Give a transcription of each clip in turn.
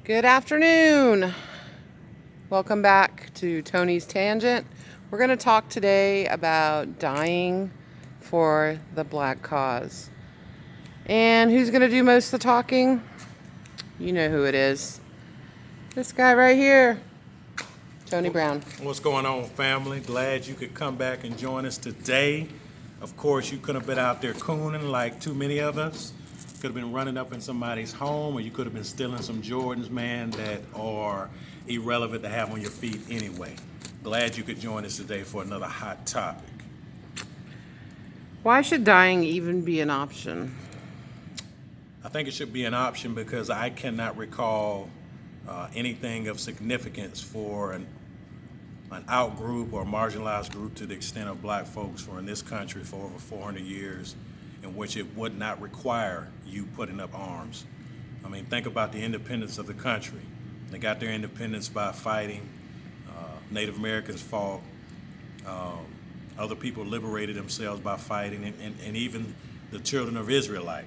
Good afternoon. Welcome back to Tony's Tangent. We're going to talk today about dying for the black cause. And who's going to do most of the talking? You know who it is. This guy right here, Tony Brown. What's going on, family? Glad you could come back and join us today. Of course, you could have been out there cooning like too many of us. Could have been running up in somebody's home, or you could have been stealing some Jordans, man, that are irrelevant to have on your feet anyway. Glad you could join us today for another hot topic. Why should dying even be an option? I think it should be an option because I cannot recall anything of significance for an out-group or marginalized group to the extent of black folks for in this country for over 400 years in which it would not require you putting up arms. I mean, think about the independence of the country. They got their independence by fighting. Native Americans fought. Other people liberated themselves by fighting, and even the children of Israelite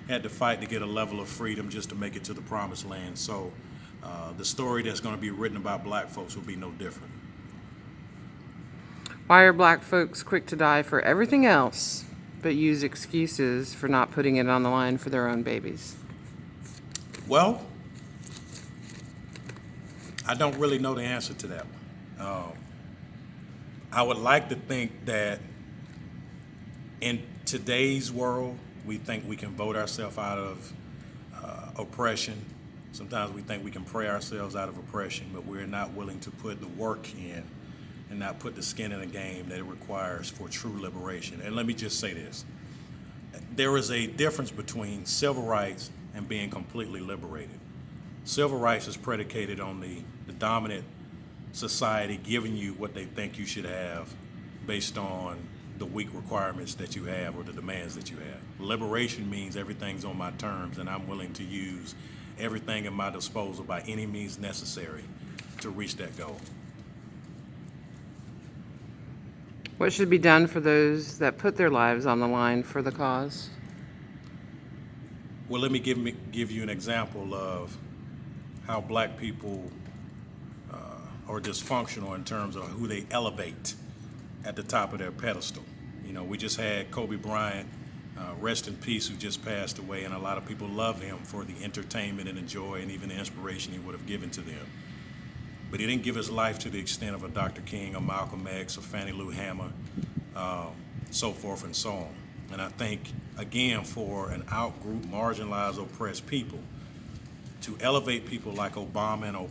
had to fight to get a level of freedom just to make it to the promised land. So the story that's going to be written about black folks will be no different. Why are black folks quick to die for everything else, but use excuses for not putting it on the line for their own babies? Well, I don't really know the answer to that one. I would like to think that in today's world, we think we can vote ourselves out of oppression. Sometimes we think we can pray ourselves out of oppression, but we're not willing to put the work in and not put the skin in the game that it requires for true liberation. And let me just say this. There is a difference between civil rights and being completely liberated. Civil rights is predicated on the dominant society giving you what they think you should have based on the weak requirements that you have or the demands that you have. Liberation means everything's on my terms and I'm willing to use everything at my disposal by any means necessary to reach that goal. What should be done for those that put their lives on the line for the cause? Well, let me give you an example of how black people are dysfunctional in terms of who they elevate at the top of their pedestal. You know, we just had Kobe Bryant, rest in peace, who just passed away, and a lot of people love him for the entertainment and the joy and even the inspiration he would have given to them. But he didn't give his life to the extent of a Dr. King, a Malcolm X, or Fannie Lou Hamer, so forth and so on. And I think, again, for an out-group, marginalized, oppressed people, to elevate people like Obama and or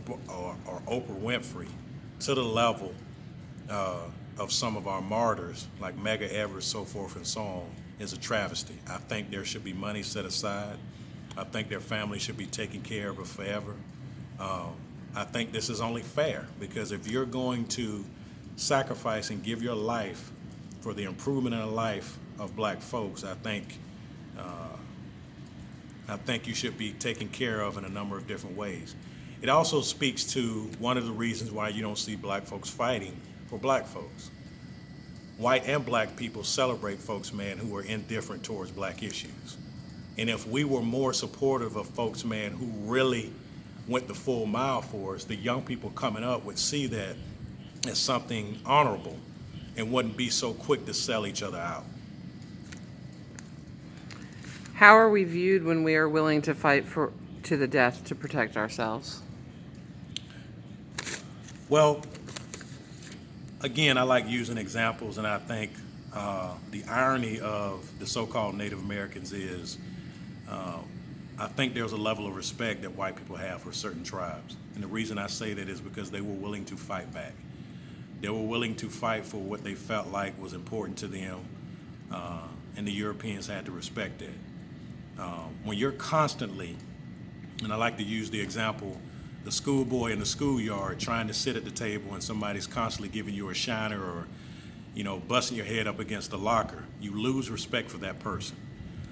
Oprah Winfrey to the level of some of our martyrs, like Medgar Evers, so forth and so on, is a travesty. I think there should be money set aside. I think their family should be taken care of forever. I think this is only fair because if you're going to sacrifice and give your life for the improvement in the life of black folks, I think you should be taken care of in a number of different ways. It also speaks to one of the reasons why you don't see black folks fighting for black folks. White and black people celebrate folks, man, who are indifferent towards black issues. And if we were more supportive of folks, man, who really went the full mile for us, the young people coming up would see that as something honorable and wouldn't be so quick to sell each other out. How are we viewed when we are willing to fight to the death to protect ourselves? Well, again, I like using examples, and I think the irony of the so-called Native Americans is I think there's a level of respect that white people have for certain tribes. And the reason I say that is because they were willing to fight back. They were willing to fight for what they felt like was important to them, and the Europeans had to respect that. When you're constantly, and I like to use the example, the schoolboy in the schoolyard trying to sit at the table and somebody's constantly giving you a shiner or, you know, busting your head up against the locker, you lose respect for that person.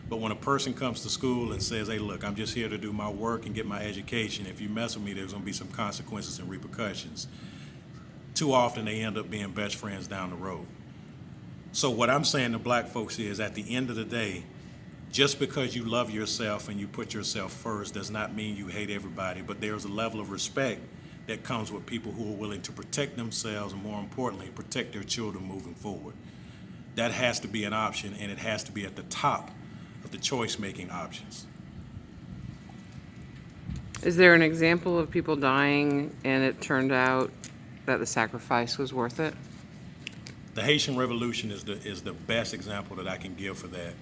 But when a person comes to school and says, hey, look, I'm just here to do my work and get my education. If you mess with me, there's going to be some consequences and repercussions. Too often they end up being best friends down the road. So what I'm saying to black folks is at the end of the day, Just because you love yourself and you put yourself first does not mean you hate everybody, but there's a level of respect that comes with people who are willing to protect themselves and, more importantly, protect their children moving forward. That has to be an option, and it has to be at the top of the choice-making options. Is there an example of people dying and it turned out that the sacrifice was worth it? The Haitian Revolution is the best example that I can give for that.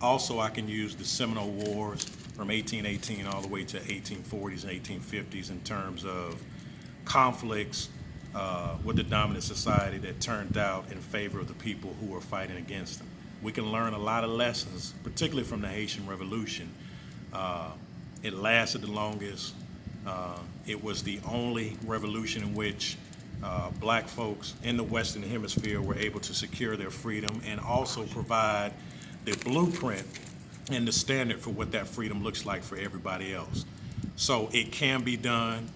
Also, I can use the Seminole Wars from 1818 all the way to 1840s and 1850s in terms of conflicts with the dominant society that turned out in favor of the people who were fighting against them. We can learn a lot of lessons, particularly from the Haitian Revolution. It lasted the longest. It was the only revolution in which black folks in the Western Hemisphere were able to secure their freedom and also provide the blueprint and the standard for what that freedom looks like for everybody else. So it can be done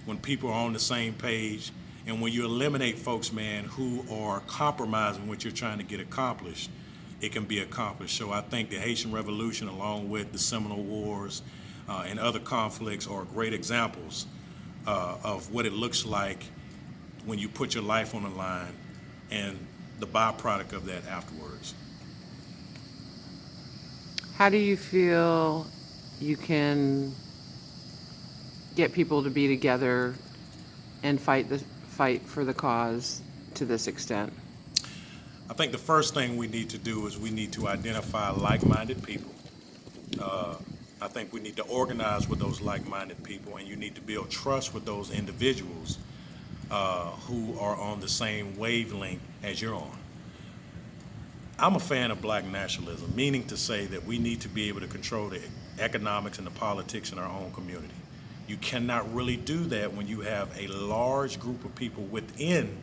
when people are on the same page, and when you eliminate folks, man, who are compromising what you're trying to get accomplished, it can be accomplished. So I think the Haitian Revolution, along with the Seminole Wars and other conflicts, are great examples of what it looks like when you put your life on the line and the byproduct of that afterwards. How do you feel you can get people to be together and fight for the cause to this extent? I think the first thing we need to do is we need to identify like-minded people. I think we need to organize with those like-minded people, and you need to build trust with those individuals who are on the same wavelength as you're on. I'm a fan of black nationalism, meaning to say that we need to be able to control the economics and the politics in our own community. You cannot really do that when you have a large group of people within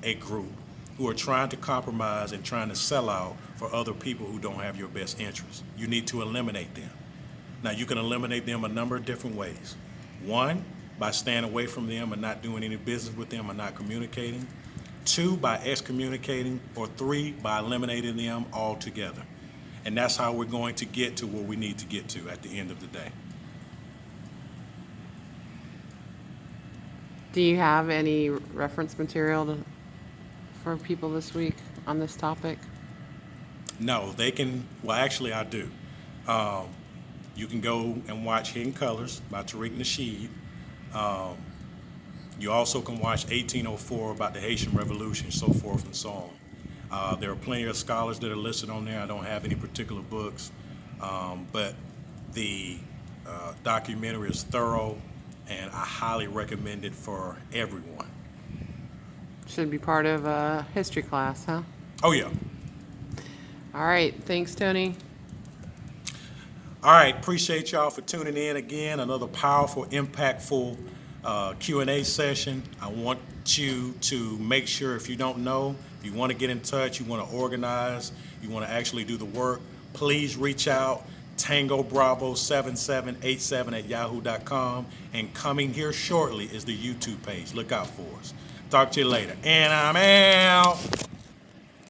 a group who are trying to compromise and trying to sell out for other people who don't have your best interests. You need to eliminate them. Now, you can eliminate them a number of different ways. One, by staying away from them and not doing any business with them or not communicating. Two, by excommunicating. Or three, by eliminating them altogether. And that's how we're going to get to where we need to get to at the end of the day. Do you have any reference material for people this week on this topic? No, they can, well, actually I do. You can go and watch Hidden Colors by Tariq Nasheed. You also can watch 1804 about the Haitian Revolution, so forth and so on. There are plenty of scholars that are listed on there. I don't have any particular books, but the documentary is thorough, and I highly recommend it for everyone. Should be part of a history class, huh? Oh, yeah. All right. Thanks, Tony. All right. Appreciate y'all for tuning in again. Another powerful, impactful Q&A session. I want you to make sure, if you don't know, if you want to get in touch, you want to organize, you want to actually do the work, please reach out. Tango Bravo 7787@yahoo.com, and coming here shortly is the YouTube page. Look out for us. Talk to you later. And I'm out.